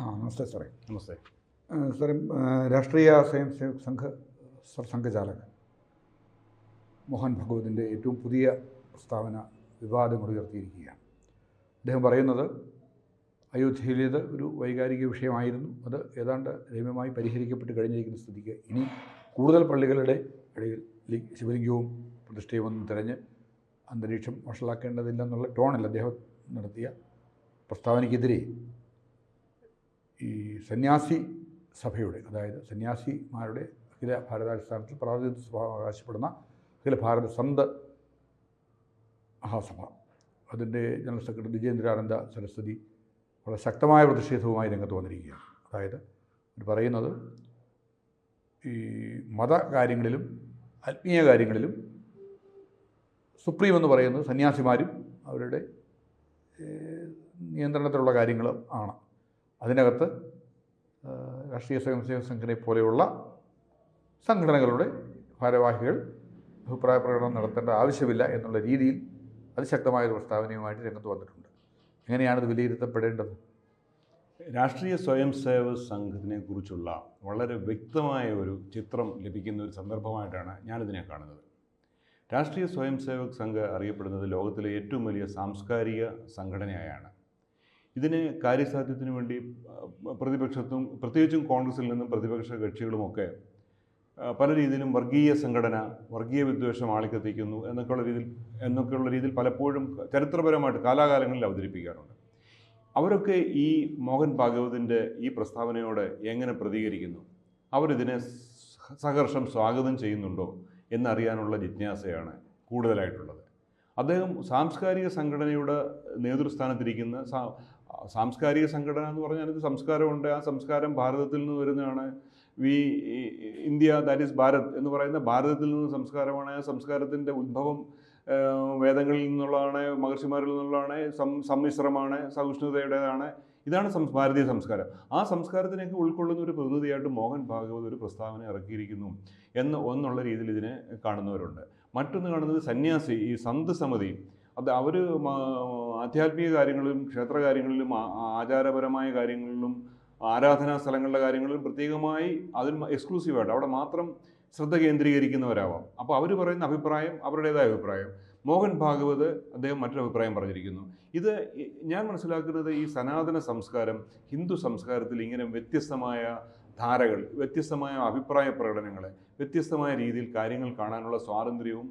നമസ്ते സാറേ. നമസ്തേ സാറേ, രാഷ്ട്രീയ സ്വയം സേവക് സംഘ് സംഘചാലക് മോഹൻ ഭഗവതിൻ്റെ ഏറ്റവും പുതിയ പ്രസ്താവന വിവാദമുയർത്തിയിരിക്കുകയാണ്. അദ്ദേഹം പറയുന്നത് അയോധ്യയിലേത് ഒരു വൈകാരിക വിഷയമായിരുന്നു, അത് ഏതാണ്ട് രമ്യമായി പരിഹരിക്കപ്പെട്ട് കഴിഞ്ഞിരിക്കുന്ന സ്ഥിതിക്ക് ഇനി കൂടുതൽ പള്ളികളുടെ ഇടയിൽ ശിവലിംഗവും പ്രതിഷ്ഠയും ഒന്നും തിരഞ്ഞ് അന്തരീക്ഷം വഷളാക്കേണ്ടതില്ലെന്നുള്ള ടോണിൽ അദ്ദേഹം നടത്തിയ പ്രസ്താവനയ്ക്കെതിരെ ഈ സന്യാസി സഭയുടെ, അതായത് സന്യാസിമാരുടെ അഖില ഭാരതാടിസ്ഥാനത്തിൽ പ്രാതിനിധ്യം അവകാശപ്പെടുന്ന അഖില ഭാരത സന്ത് മഹാസഭ, അതിൻ്റെ ജനറൽ സെക്രട്ടറി വിജയേന്ദ്രാനന്ദ സരസ്വതി വളരെ ശക്തമായ പ്രതിഷേധവുമായി രംഗത്ത് വന്നിരിക്കുകയാണ്. അതായത് അവർ പറയുന്നത് ഈ മതകാര്യങ്ങളിലും ആത്മീയ കാര്യങ്ങളിലും സുപ്രീം എന്ന് പറയുന്നത് സന്യാസിമാരും അവരുടെ നിയന്ത്രണത്തിലുള്ള കാര്യങ്ങളും ആണ്. അതിനകത്ത് രാഷ്ട്രീയ സ്വയംസേവക സംഘടനയെ പോലെയുള്ള സംഘടനകളുടെ ഭാരവാഹികൾ അഭിപ്രായ പ്രകടനം നടത്തേണ്ട ആവശ്യമില്ല എന്നുള്ള രീതിയിൽ അതിശക്തമായൊരു പ്രസ്താവനയുമായിട്ട് രംഗത്ത് വന്നിട്ടുണ്ട്. എങ്ങനെയാണിത് വിലയിരുത്തപ്പെടേണ്ടത്? രാഷ്ട്രീയ സ്വയം സേവക സംഘത്തിനെ കുറിച്ചുള്ള വളരെ വ്യക്തമായ ഒരു ചിത്രം ലഭിക്കുന്ന ഒരു സന്ദർഭമായിട്ടാണ് ഞാനിതിനെ കാണുന്നത്. രാഷ്ട്രീയ സ്വയം സേവക് സംഘ് അറിയപ്പെടുന്നത് ലോകത്തിലെ ഏറ്റവും വലിയ സാംസ്കാരിക സംഘടനയായാണ്. ഇതിന് കാര്യസാധ്യത്തിന് വേണ്ടി പ്രതിപക്ഷത്തും പ്രത്യേകിച്ചും കോൺഗ്രസിൽ നിന്നും പ്രതിപക്ഷ കക്ഷികളുമൊക്കെ പല രീതിയിലും വർഗീയ സംഘടന, വർഗീയ വിദ്വേഷം ആളിക്കത്തിക്കുന്നു എന്നൊക്കെയുള്ള രീതിയിൽ പലപ്പോഴും ചരിത്രപരമായിട്ട് കാലാകാലങ്ങളിൽ അവതരിപ്പിക്കാറുണ്ട്. അവരൊക്കെ ഈ മോഹൻ ഭാഗവതിൻ്റെ ഈ പ്രസ്താവനയോട് എങ്ങനെ പ്രതികരിക്കുന്നു? അവരിതിനെ സഹർഷം സ്വാഗതം ചെയ്യുന്നുണ്ടോ എന്നറിയാനുള്ള ജിജ്ഞാസയാണ് കൂടുതലായിട്ടുള്ളത്. അദ്ദേഹം സാംസ്കാരിക സംഘടനയുടെ നേതൃസ്ഥാനത്തിരിക്കുന്ന സാംസ്കാരിക സംഘടന എന്ന് പറഞ്ഞാൽ അത് സംസ്കാരമുണ്ട്. ആ സംസ്കാരം ഭാരതത്തിൽ നിന്ന് വരുന്നതാണ്. ഇന്ത്യ ദാറ്റ് ഈസ് ഭാരത് എന്ന് പറയുന്ന ഭാരതത്തിൽ നിന്ന് സംസ്കാരമാണ്. ആ സംസ്കാരത്തിൻ്റെ ഉദ്ഭവം വേദങ്ങളിൽ നിന്നുള്ളതാണ്, മഹർഷിമാരിൽ നിന്നുള്ളതാണ്, സമ്മിശ്രമാണ്, സഹിഷ്ണുതയുടേതാണ്. ഇതാണ് ഭാരതീയ സംസ്കാരം. ആ സംസ്കാരത്തിനൊക്കെ ഉൾക്കൊള്ളുന്ന ഒരു പ്രതിനിധിയായിട്ട് മോഹൻ ഭാഗവത് ഒരു പ്രസ്താവന ഇറക്കിയിരിക്കുന്നു എന്നുള്ള രീതിയിൽ ഇതിനെ കാണുന്നവരുണ്ട്. മറ്റൊന്ന് കാണുന്നത് സന്യാസി, ഈ സന്ത് സമിതി, അത് അവർ ആധ്യാത്മിക കാര്യങ്ങളിലും ക്ഷേത്രകാര്യങ്ങളിലും ആചാരപരമായ കാര്യങ്ങളിലും ആരാധനാ സ്ഥലങ്ങളുടെ കാര്യങ്ങളിലും പ്രത്യേകമായി അതിന് എക്സ്ക്ലൂസീവായിട്ട് അവിടെ മാത്രം ശ്രദ്ധ കേന്ദ്രീകരിക്കുന്നവരാവാം. അപ്പോൾ അവർ പറയുന്ന അഭിപ്രായം അവരുടേതായ അഭിപ്രായം. മോഹൻ ഭാഗവത് അദ്ദേഹം മറ്റൊരു അഭിപ്രായം പറഞ്ഞിരിക്കുന്നു. ഇത് ഞാൻ മനസ്സിലാക്കുന്നത് ഈ സനാതന സംസ്കാരം, ഹിന്ദു സംസ്കാരത്തിൽ ഇങ്ങനെ വ്യത്യസ്തമായ ധാരകൾ, വ്യത്യസ്തമായ അഭിപ്രായ പ്രകടനങ്ങൾ, വ്യത്യസ്തമായ രീതിയിൽ കാര്യങ്ങൾ കാണാനുള്ള സ്വാതന്ത്ര്യവും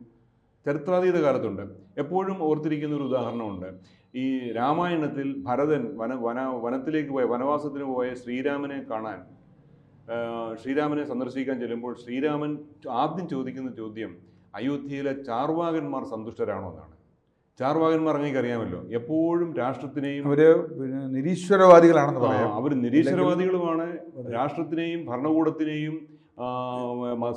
ചരിത്രാതീത കാലത്തുണ്ട്. എപ്പോഴും ഓർത്തിരിക്കുന്ന ഒരു ഉദാഹരണമുണ്ട്. ഈ രാമായണത്തിൽ ഭരതൻ വനത്തിലേക്ക് പോയ, വനവാസത്തിന് പോയ ശ്രീരാമനെ കാണാൻ, ശ്രീരാമനെ സന്ദർശിക്കാൻ ചെല്ലുമ്പോൾ ശ്രീരാമൻ ആദ്യം ചോദിക്കുന്ന ചോദ്യം അയോധ്യയിലെ ചാർവാകന്മാർ സന്തുഷ്ടരാണോ എന്നാണ്. ചാർവാകന്മാർ അങ്ങേക്കറിയാമല്ലോ, എപ്പോഴും രാഷ്ട്രത്തിനെയും നിരീശ്വരവാദികളാണെന്ന് പറയാം. അവർ നിരീശ്വരവാദികളുമാണ്. രാഷ്ട്രത്തിനെയും ഭരണകൂടത്തിനെയും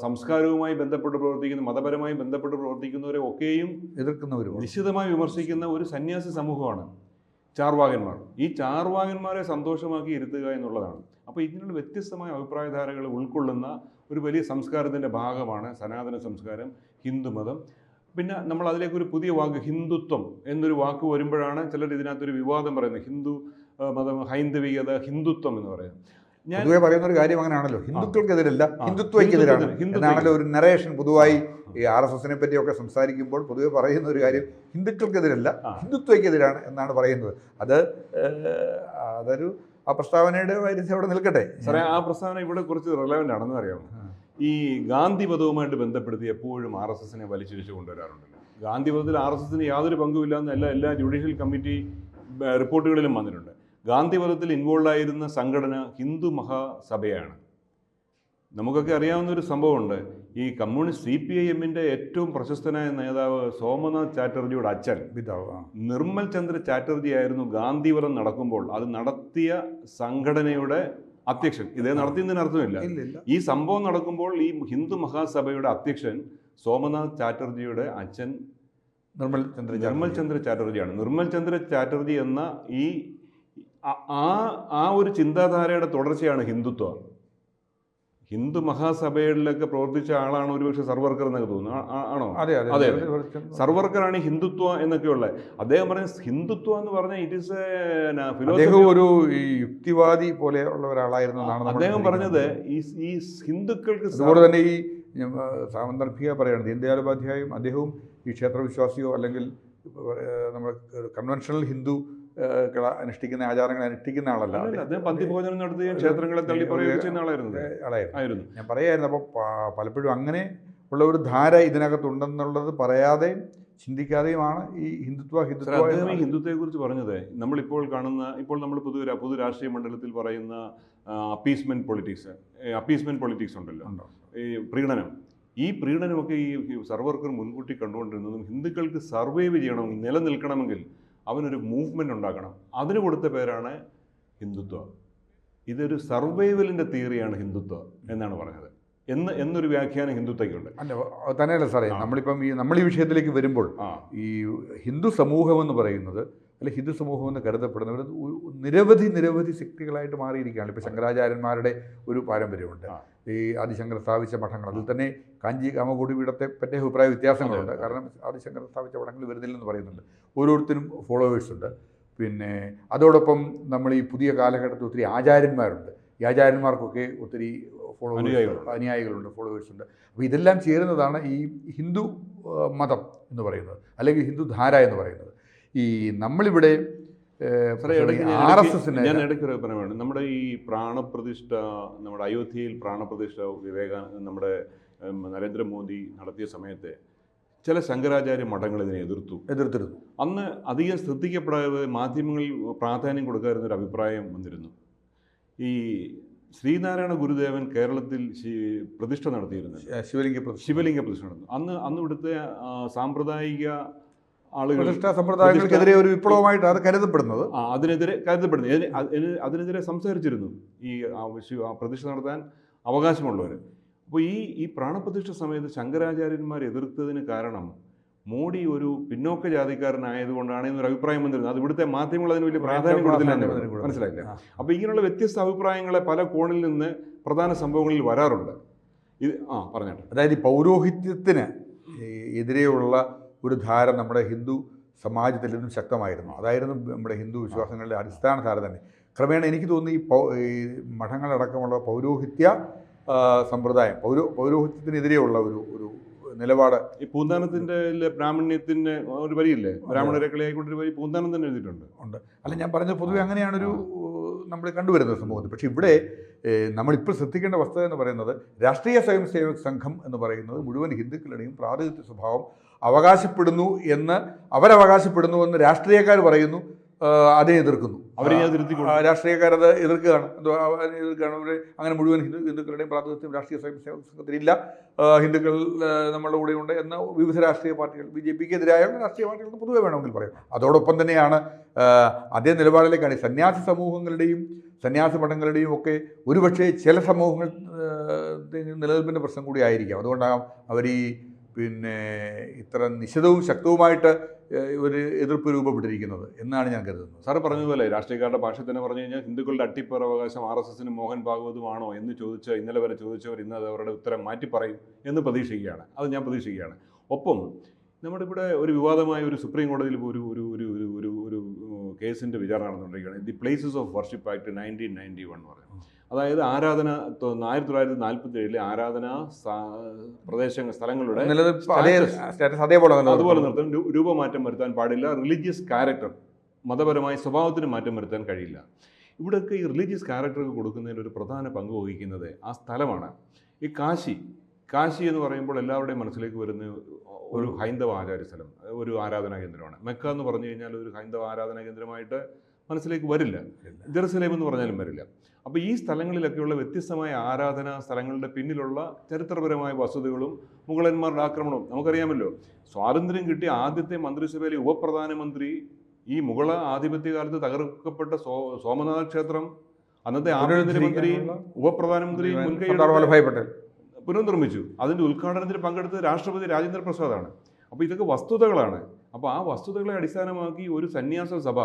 സംസ്കാരവുമായി ബന്ധപ്പെട്ട് പ്രവർത്തിക്കുന്ന, മതപരമായി ബന്ധപ്പെട്ട് പ്രവർത്തിക്കുന്നവരെ ഒക്കെയും എതിർക്കുന്നവരും നിശ്ചിതമായി വിമർശിക്കുന്ന ഒരു സന്യാസി സമൂഹമാണ് ചാർവാകന്മാർ. ഈ ചാർവാകന്മാരെ സന്തോഷമാക്കി ഇരുത്തുക എന്നുള്ളതാണ്. അപ്പോൾ ഇതിനുള്ള വ്യത്യസ്തമായ അഭിപ്രായധാരകൾ ഉൾക്കൊള്ളുന്ന ഒരു വലിയ സംസ്കാരത്തിൻ്റെ ഭാഗമാണ് സനാതന സംസ്കാരം, ഹിന്ദുമതം. പിന്നെ നമ്മൾ അതിലേക്കൊരു പുതിയ വാക്ക് ഹിന്ദുത്വം എന്നൊരു വാക്ക് വരുമ്പോഴാണ് ചിലർ ഇതിനകത്തൊരു വിവാദം പറയുന്നത്. ഹിന്ദു മതം, ഹൈന്ദവികത, ഹിന്ദുത്വം എന്ന് പറയുന്നത്. പൊതുവെ പറയുന്ന ഒരു കാര്യം അങ്ങനെയാണല്ലോ, ഹിന്ദുക്കൾക്കെതിരല്ല ഹിന്ദുത്വയ്ക്കെതിരാണ് എന്നാണല്ലോ ഒരു നരേഷൻ. പൊതുവായി ഈ RSSനെ പറ്റിയൊക്കെ സംസാരിക്കുമ്പോൾ പൊതുവെ പറയുന്ന ഒരു കാര്യം ഹിന്ദുക്കൾക്കെതിരല്ല ഹിന്ദുത്വയ്ക്കെതിരാണ് എന്നാണ് പറയുന്നത്. അതൊരു ആ പ്രസ്താവനയുടെ വൈരുദ്ധ്യം അവിടെ നിൽക്കട്ടെ. സാറേ, ആ പ്രസ്താവന ഇവിടെ കുറച്ച് റിലവൻ്റ് ആണെന്ന് അറിയാമോ? ഈ ഗാന്ധി വധവുമായിട്ട് ബന്ധപ്പെടുത്തി എപ്പോഴും RSSനെ വലിച്ചിരിച്ചു കൊണ്ടുവരാറുണ്ടല്ലോ. ഗാന്ധി വധത്തിൽ RSSന് യാതൊരു പങ്കുമില്ലാന്ന് എല്ലാ ജുഡീഷ്യൽ കമ്മിറ്റി റിപ്പോർട്ടുകളിലും വന്നിട്ടുണ്ട്. ഗാന്ധി വധത്തിൽ ഇൻവോൾവ് ആയിരുന്ന സംഘടന ഹിന്ദു മഹാസഭയാണ്. നമുക്കൊക്കെ അറിയാവുന്ന ഒരു സംഭവമുണ്ട്. ഈ കമ്മ്യൂണിസ്റ്റ് CPIMൻ്റെ ഏറ്റവും പ്രശസ്തനായ നേതാവ് സോമനാഥ് ചാറ്റർജിയുടെ അച്ഛൻ നിർമ്മൽ ചന്ദ്ര ചാറ്റർജി ആയിരുന്നു ഗാന്ധിവധം നടക്കുമ്പോൾ അത് നടത്തിയ സംഘടനയുടെ അധ്യക്ഷൻ. ഇതേ നടത്തിയതിന് അർത്ഥമില്ല. ഈ സംഭവം നടക്കുമ്പോൾ ഈ ഹിന്ദു മഹാസഭയുടെ അധ്യക്ഷൻ സോമനാഥ് ചാറ്റർജിയുടെ അച്ഛൻ നിർമ്മൽ ചന്ദ്ര ചാറ്റർജിയാണ്. നിർമ്മൽ ചന്ദ്ര ചാറ്റർജി എന്ന ആ ഒരു ചിന്താധാരയുടെ തുടർച്ചയാണ് ഹിന്ദുത്വം. ഹിന്ദു മഹാസഭയിലൊക്കെ പ്രവർത്തിച്ച ആളാണ് ഒരുപക്ഷെ സർവർക്കർ എന്നൊക്കെ തോന്നുന്നു. ആണോ? അതെ അതെ അതെ, സർവർക്കറാണ് ഹിന്ദുത്വ എന്നൊക്കെയുള്ള. അദ്ദേഹം പറഞ്ഞ ഹിന്ദുത്വ എന്ന് പറഞ്ഞാൽ ഇറ്റ് ഈസ് അദ്ദേഹം ഒരു ഈ യുക്തിവാദി പോലെ ഉള്ള ഒരാളായിരുന്നു എന്നാണ് അദ്ദേഹം പറഞ്ഞത്. ഈ ഹിന്ദുക്കൾക്ക് അതുപോലെ തന്നെ ഈ സാന്ദർഭിക പറയുന്നത് ദീൻദയാൽ ഉപാധ്യായും അദ്ദേഹവും ഈ ക്ഷേത്രവിശ്വാസിയോ അല്ലെങ്കിൽ നമ്മൾ കൺവെൻഷണൽ ഹിന്ദു അനുഷ്ഠിക്കുന്ന ആചാരങ്ങൾ അനുഷ്ഠിക്കുന്ന ആളല്ല. അദ്ദേഹം പന്തിഭോജനം നടത്തുകയും ക്ഷേത്രങ്ങളെ തള്ളി പറയുകയും ചെയ്യുന്ന ആളായിരുന്നു. ഞാൻ പറയായിരുന്നു. അപ്പോൾ പലപ്പോഴും അങ്ങനെ ഉള്ള ഒരു ധാര ഇതിനകത്തുണ്ടെന്നുള്ളത് പറയാതെ ചിന്തിക്കാതെയുമാണ് ഈ അദ്ദേഹം ഈ ഹിന്ദുത്വത്തെക്കുറിച്ച് പറഞ്ഞത്. നമ്മളിപ്പോൾ കാണുന്ന, ഇപ്പോൾ നമ്മൾ പൊതു രാഷ്ട്രീയ മണ്ഡലത്തിൽ പറയുന്ന അപ്പീസ്മെന്റ് പൊളിറ്റിക്സ് ഉണ്ടല്ലോ, ഈ പ്രീണനം. ഈ പ്രീണനമൊക്കെ ഈ സർവർക്കർ മുൻകൂട്ടി കണ്ടുകൊണ്ടിരുന്നതും ഹിന്ദുക്കൾക്ക് സർവൈവ് ചെയ്യണം, നിലനിൽക്കണമെങ്കിൽ അവനൊരു മൂവ്മെൻ്റ് ഉണ്ടാക്കണം. അതിന് കൊടുത്ത പേരാണ് ഹിന്ദുത്വ. ഇതൊരു സർവൈവലിൻ്റെ തിയറിയാണ് ഹിന്ദുത്വ എന്നാണ് പറഞ്ഞത്. എന്നൊരു വ്യാഖ്യാനം ഹിന്ദുത്വയ്ക്കുണ്ട്. അല്ല തന്നെയല്ല സാറേ, നമ്മളിപ്പം നമ്മൾ ഈ വിഷയത്തിലേക്ക് വരുമ്പോൾ ഈ ഹിന്ദു സമൂഹം എന്ന് പറയുന്നത്, അല്ലെ ഹിന്ദു സമൂഹം എന്ന് കരുതപ്പെടുന്നവർ നിരവധി ശക്തികളായിട്ട് മാറിയിരിക്കുകയാണ്. ഇപ്പോൾ ശങ്കരാചാര്യന്മാരുടെ ഒരു പാരമ്പര്യമുണ്ട്. ഈ ആദിശങ്കർ സ്ഥാപിച്ച മഠങ്ങൾ, അതിൽ തന്നെ കാഞ്ചി കാമകോടി പീഠത്തെ പറ്റിയ അഭിപ്രായ വ്യത്യാസങ്ങളുണ്ട്. കാരണം ആദിശങ്കർ സ്ഥാപിച്ച മഠങ്ങൾ വരുന്നില്ലെന്ന് പറയുന്നുണ്ട്. ഓരോരുത്തരും ഫോളോവേഴ്സ് ഉണ്ട്. പിന്നെ അതോടൊപ്പം നമ്മൾ ഈ പുതിയ കാലഘട്ടത്തിൽ ഒത്തിരി ആചാര്യന്മാരുണ്ട്. ഈ ആചാര്യന്മാർക്കൊക്കെ ഒത്തിരി അനുയായികളുണ്ട്, ഫോളോവേഴ്സ് ഉണ്ട്. അപ്പോൾ ഇതെല്ലാം ചേരുന്നതാണ് ഈ ഹിന്ദു മതം എന്ന് പറയുന്നത്, അല്ലെങ്കിൽ ഹിന്ദു ധാര എന്ന് പറയുന്നത്. ഈ നമ്മളിവിടെ ഞാൻ ഇടയ്ക്ക് പറയുന്നത്, നമ്മുടെ ഈ പ്രാണപ്രതിഷ്ഠ, നമ്മുടെ അയോധ്യയിൽ പ്രാണപ്രതിഷ്ഠ നമ്മുടെ നരേന്ദ്രമോദി നടത്തിയ സമയത്ത് ചില ശങ്കരാചാര്യ മഠങ്ങൾ ഇതിനെ എതിർത്തിരുന്നു. അന്ന് അധികം ശ്രദ്ധിക്കപ്പെടാതെ മാധ്യമങ്ങളിൽ പ്രാധാന്യം കൊടുക്കാതിരുന്ന ഒരു അഭിപ്രായം വന്നിരുന്നു. ഈ ശ്രീനാരായണ ഗുരുദേവൻ കേരളത്തിൽ പ്രതിഷ്ഠ നടത്തിയിരുന്നു, ശിവലിംഗ പ്രതിഷ്ഠ നടന്നു. അന്ന് ഇവിടുത്തെ സാമ്പ്രദായിക ആളുകൾ സമ്പ്രദായങ്ങൾക്കെതിരെ ഒരു വിപ്ലവമായിട്ട് അത് കരുതപ്പെടുന്നത്, അതിനെതിരെ സംസാരിച്ചിരുന്നു ഈ പ്രതിഷ്ഠ നടത്താൻ അവകാശമുള്ളവർ. അപ്പോൾ ഈ പ്രാണപ്രതിഷ്ഠ സമയത്ത് ശങ്കരാചാര്യന്മാർ എതിർത്തതിന് കാരണം മോഡി ഒരു പിന്നോക്ക ജാതിക്കാരനായതുകൊണ്ടാണ് എന്നൊരു അഭിപ്രായം വന്നിരുന്നത്. അത് ഇവിടുത്തെ മാധ്യമങ്ങൾ അതിന് വലിയ പ്രാധാന്യം കൊടുത്തില്ല, മനസ്സിലായില്ല. അപ്പോൾ ഇങ്ങനെയുള്ള വ്യത്യസ്ത അഭിപ്രായങ്ങളെ പല കോണിൽ നിന്ന് പ്രധാന സംഭവങ്ങളിൽ വരാറുണ്ട്. പറഞ്ഞോട്ടെ. അതായത് ഈ പൗരോഹിത്യത്തിന് എതിരെയുള്ള ഒരു ധാര നമ്മുടെ ഹിന്ദു സമാജത്തിൽ നിന്നും ശക്തമായിരുന്നു. അതായിരുന്നു നമ്മുടെ ഹിന്ദു വിശ്വാസങ്ങളുടെ അടിസ്ഥാന ധാര തന്നെ. ക്രമേണ എനിക്ക് തോന്നുന്നു ഈ മഠങ്ങളടക്കമുള്ള പൗരോഹിത്യ സമ്പ്രദായം, പൗരോഹിത്യത്തിനെതിരെയുള്ള ഒരു നിലപാട്. ഈ പൂന്താനത്തിൻ്റെ ബ്രാഹ്മണ്യത്തിൻ്റെ ഒരു വരിയില്ലേ, ബ്രാഹ്മണരെ കളിയായിക്കൊണ്ടൊരു വരി പൂന്താനം തന്നെ എഴുതിയിട്ടുണ്ട്. അല്ല, ഞാൻ പറഞ്ഞത് പൊതുവെ അങ്ങനെയാണൊരു നമ്മൾ കണ്ടുവരുന്നത് സമൂഹത്തിൽ. പക്ഷേ ഇവിടെ നമ്മളിപ്പോൾ ശ്രദ്ധിക്കേണ്ട വസ്തുത എന്ന് പറയുന്നത്, രാഷ്ട്രീയ സ്വയം സേവക് സംഘം എന്ന് പറയുന്നത് മുഴുവൻ ഹിന്ദുക്കളുടെയും പ്രാതിനിധ്യ സ്വഭാവം അവരവകാശപ്പെടുന്നുവെന്ന് രാഷ്ട്രീയക്കാർ പറയുന്നു, അതിനെ എതിർക്കുന്നു. രാഷ്ട്രീയക്കാരത് എതിർക്കുകയാണ്. അങ്ങനെ മുഴുവൻ ഹിന്ദുക്കളുടെയും പ്രാതിനിധ്യം രാഷ്ട്രീയ സ്വയം സേവക സംഘത്തിലില്ല, ഹിന്ദുക്കൾ നമ്മളുടെ കൂടെയുണ്ട് എന്ന വിവിധ രാഷ്ട്രീയ പാർട്ടികൾ, BJPക്ക് എതിരായ രാഷ്ട്രീയ പാർട്ടികൾക്ക് പൊതുവെ വേണമെങ്കിൽ പറയാം. അതോടൊപ്പം തന്നെയാണ് അതേ നിലപാടിലേക്കാണ് സന്യാസി സമൂഹങ്ങളുടെയും സന്യാസി മഠങ്ങളുടെയും ഒക്കെ ഒരുപക്ഷെ ചില സമൂഹങ്ങൾ നിലനിൽപ്പിൻ്റെ പ്രശ്നം കൂടി ആയിരിക്കാം. അതുകൊണ്ടാകാം അവർ ഇത്ര നിശിതവും ശക്തവുമായിട്ട് ഒരു എതിർപ്പ് രൂപപ്പെട്ടിരിക്കുന്നത് എന്നാണ് ഞാൻ കരുതുന്നത്. സാറ് പറഞ്ഞതുപോലെ രാഷ്ട്രീയക്കാരുടെ ഭാഷ തന്നെ പറഞ്ഞു കഴിഞ്ഞാൽ ഹിന്ദുക്കളുടെ അട്ടിപ്പറവകാശം RSSനും മോഹൻ ഭാഗവതുമാണോ എന്ന് ഇന്നലെ വരെ ചോദിച്ചവർ ഇന്ന് അത് അവരുടെ ഉത്തരം മാറ്റി പറയും എന്ന് പ്രതീക്ഷിക്കുകയാണ്. അത് ഞാൻ പ്രതീക്ഷിക്കുകയാണ്. ഒപ്പം നമ്മുടെ ഇവിടെ ഒരു വിവാദമായ ഒരു സുപ്രീം കോടതിയിൽ ഒരു കേസിൻ്റെ വിചാരണ നടന്നുകൊണ്ടിരിക്കുകയാണ്. The places of worship act 1991 എന്ന് പറയുന്നത്. അതായത് 1947 ആരാധന സ്ഥലങ്ങളുടെ അതുപോലെ നിർത്താൻ, രൂപമാറ്റം വരുത്താൻ പാടില്ല. റിലീജിയസ് ക്യാരക്ടർ, മതപരമായ സ്വഭാവത്തിന് മാറ്റം വരുത്താൻ കഴിയില്ല. ഇവിടെയൊക്കെ ഈ റിലീജിയസ് ക്യാരക്ടർ കൊടുക്കുന്നതിന് ഒരു പ്രധാന പങ്ക് വഹിക്കുന്നത് ആ സ്ഥലമാണ്. ഈ കാശി എന്ന് പറയുമ്പോൾ എല്ലാവരുടെയും മനസ്സിലേക്ക് വരുന്ന ഒരു ഹൈന്ദവ ആചാര്യ സ്ഥലം, ഒരു ആരാധനാ കേന്ദ്രമാണ്. മെക്ക എന്ന് പറഞ്ഞു കഴിഞ്ഞാൽ ഒരു ഹൈന്ദവ ആരാധനാ കേന്ദ്രമായിട്ട് മനസ്സിലേക്ക് വരില്ല. ജെറുസലേം എന്ന് പറഞ്ഞാലും വരില്ല. അപ്പോൾ ഈ സ്ഥലങ്ങളിലൊക്കെയുള്ള വ്യത്യസ്തമായ ആരാധനാ സ്ഥലങ്ങളുടെ പിന്നിലുള്ള ചരിത്രപരമായ വസ്തുതകളും മുഗളന്മാരുടെ ആക്രമണവും നമുക്കറിയാമല്ലോ. സ്വാതന്ത്ര്യം കിട്ടിയ ആദ്യത്തെ മന്ത്രിസഭയിലെ ഉപപ്രധാനമന്ത്രി ഈ മുഗള ആധിപത്യകാലത്ത് തകർക്കപ്പെട്ട സോമനാഥ ക്ഷേത്രം അന്നത്തെ ആഭ്യന്തരമന്ത്രിയും ഉപപ്രധാനമന്ത്രിയും പുനർനിർമ്മിച്ചു. അതിൻ്റെ ഉദ്ഘാടനത്തിൽ പങ്കെടുത്തത് രാഷ്ട്രപതി രാജേന്ദ്ര പ്രസാദാണ്. അപ്പോൾ ഇതൊക്കെ വസ്തുതകളാണ്. അപ്പോൾ ആ വസ്തുതകളെ അടിസ്ഥാനമാക്കി ഒരു സന്യാസ സഭ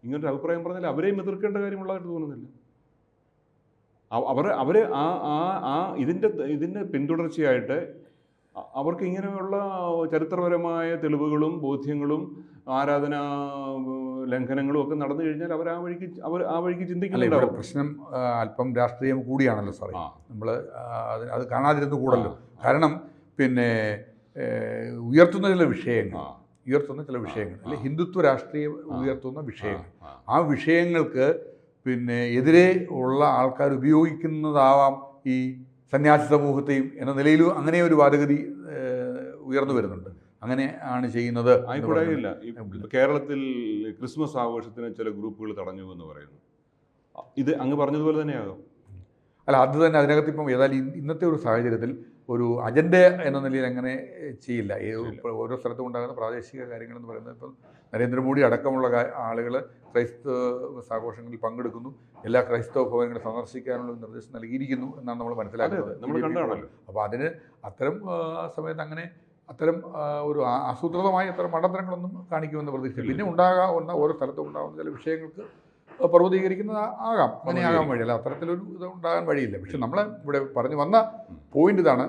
ഇങ്ങനൊരു അഭിപ്രായം പറഞ്ഞാൽ അവരെയും എതിർക്കേണ്ട കാര്യമുള്ളതായിട്ട് തോന്നുന്നില്ല. അവർ ഇതിൻ്റെ പിന്തുടർച്ചയായിട്ട് അവർക്ക് ഇങ്ങനെയുള്ള ചരിത്രപരമായ തെളിവുകളും ബോധ്യങ്ങളും ആരാധനാ ലംഘനങ്ങളും ഒക്കെ നടന്നു കഴിഞ്ഞാൽ അവർ ആ വഴിക്ക് ചിന്തിക്കുന്നുണ്ടാവും. പ്രശ്നം അല്പം രാഷ്ട്രീയം കൂടിയാണല്ലോ സാറേ. നമ്മൾ അത് കാണാതിരുന്നു കൂടല്ലോ. കാരണം പിന്നെ ഉയർത്തുന്ന ചില വിഷയങ്ങൾ അല്ലെ ഹിന്ദുത്വ രാഷ്ട്രീയം ഉയർത്തുന്ന വിഷയങ്ങൾ, ആ വിഷയങ്ങൾക്ക് പിന്നെ എതിരെ ഉള്ള ആൾക്കാർ ഉപയോഗിക്കുന്നതാവാം ഈ സന്യാസി സമൂഹത്തെയും എന്ന നിലയിലും അങ്ങനെ ഒരു വാദഗതി ഉയർന്നു വരുന്നുണ്ട്. അങ്ങനെ ആണ് ചെയ്യുന്നത്. ആയിക്കൂടായില്ല. കേരളത്തിൽ ക്രിസ്മസ് ആഘോഷത്തിന് ചില ഗ്രൂപ്പുകൾ തടഞ്ഞു എന്ന് പറയുന്നു. ഇത് അങ്ങ് പറഞ്ഞതുപോലെ തന്നെയാകും. അല്ല, അത് തന്നെ അതിനകത്ത് ഇപ്പം ഏതായാലും ഇന്നത്തെ ഒരു സാഹചര്യത്തിൽ ഒരു അജണ്ട എന്ന നിലയിൽ അങ്ങനെ ചെയ്യില്ല. ഓരോ സ്ഥലത്തും ഉണ്ടാകുന്ന പ്രാദേശിക കാര്യങ്ങളെന്ന് പറയുന്നത് ഇപ്പം നരേന്ദ്രമോദി അടക്കമുള്ള ആളുകൾ ക്രൈസ്തവ ആഘോഷങ്ങളിൽ പങ്കെടുക്കുന്നു, എല്ലാ ക്രൈസ്തവ ഭവനങ്ങളും സന്ദർശിക്കാനുള്ള നിർദ്ദേശം നൽകിയിരിക്കുന്നു എന്നാണ് നമ്മൾ മനസ്സിലാക്കുന്നത്. അപ്പോൾ അതിന് അത്തരം സമയത്ത് അങ്ങനെ അത്തരം ഒരു ആസൂത്രിതമായ അത്തരം മണ്ടത്തരങ്ങളൊന്നും കാണിക്കുമെന്ന് പ്രതീക്ഷിച്ചു. പിന്നെ ഉണ്ടാകാവുന്ന ഓരോ സ്ഥലത്തും ഉണ്ടാകുന്ന ചില വിഷയങ്ങൾക്ക് പർവ്വതീകരിക്കുന്നത് ആകാം, അങ്ങനെ ആകാൻ വഴിയില്ല, അത്തരത്തിലൊരു ഇത് ഉണ്ടാകാൻ വഴിയില്ല. പക്ഷെ നമ്മൾ ഇവിടെ പറഞ്ഞു വന്ന പോയിന്റ് ഇതാണ്,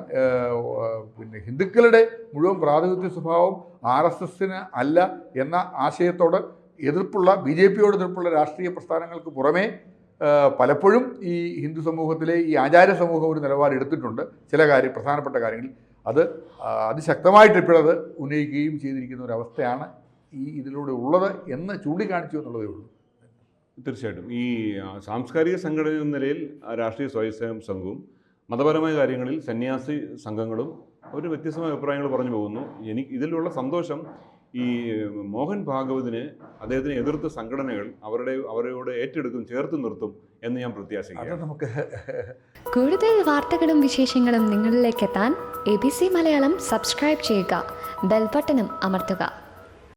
പിന്നെ ഹിന്ദുക്കളുടെ മുഴുവൻ പ്രാതിനിധ്യ സ്വഭാവം RSSന് അല്ല എന്ന ആശയത്തോട് എതിർപ്പുള്ള BJPയോട് എതിർപ്പുള്ള രാഷ്ട്രീയ പ്രസ്ഥാനങ്ങൾക്ക് പുറമേ പലപ്പോഴും ഈ ഹിന്ദു സമൂഹത്തിലെ ഈ ആചാര്യ സമൂഹം ഒരു നിലപാടെടുത്തിട്ടുണ്ട്. ചില പ്രധാനപ്പെട്ട കാര്യങ്ങളിൽ അത് അതിശക്തമായിട്ട് ഇപ്പോഴത് ഉന്നയിക്കുകയും ചെയ്തിരിക്കുന്ന ഒരവസ്ഥയാണ് ഇതിലൂടെ ഉള്ളത് എന്ന് ചൂണ്ടിക്കാണിച്ചു എന്നുള്ളതേ ഉള്ളൂ. തീർച്ചയായിട്ടും ഈ സാംസ്കാരിക സംഘടന എന്ന നിലയിൽ രാഷ്ട്രീയ സ്വയംസേവക സംഘവും മതപരമായ കാര്യങ്ങളിൽ സന്യാസി സംഘങ്ങളും ഒരു വ്യത്യസ്തമായ അഭിപ്രായങ്ങൾ പറഞ്ഞു പോകുന്നു. ഇതിലുള്ള സന്തോഷം ഈ മോഹൻ ഭാഗവതിന് അദ്ദേഹത്തിന് എതിർത്ത സംഘടനകൾ അവരോട് ഏറ്റെടുക്കും, ചേർത്ത് നിർത്തും എന്ന് ഞാൻ പ്രത്യാശിക്കുന്നു. കൂടുതൽ വാർത്തകളും വിശേഷങ്ങളും നിങ്ങളിലേക്ക് എത്താൻ ABC മലയാളം സബ്സ്ക്രൈബ് ചെയ്യുക, ബെൽ ബട്ടണും അമർത്തുക.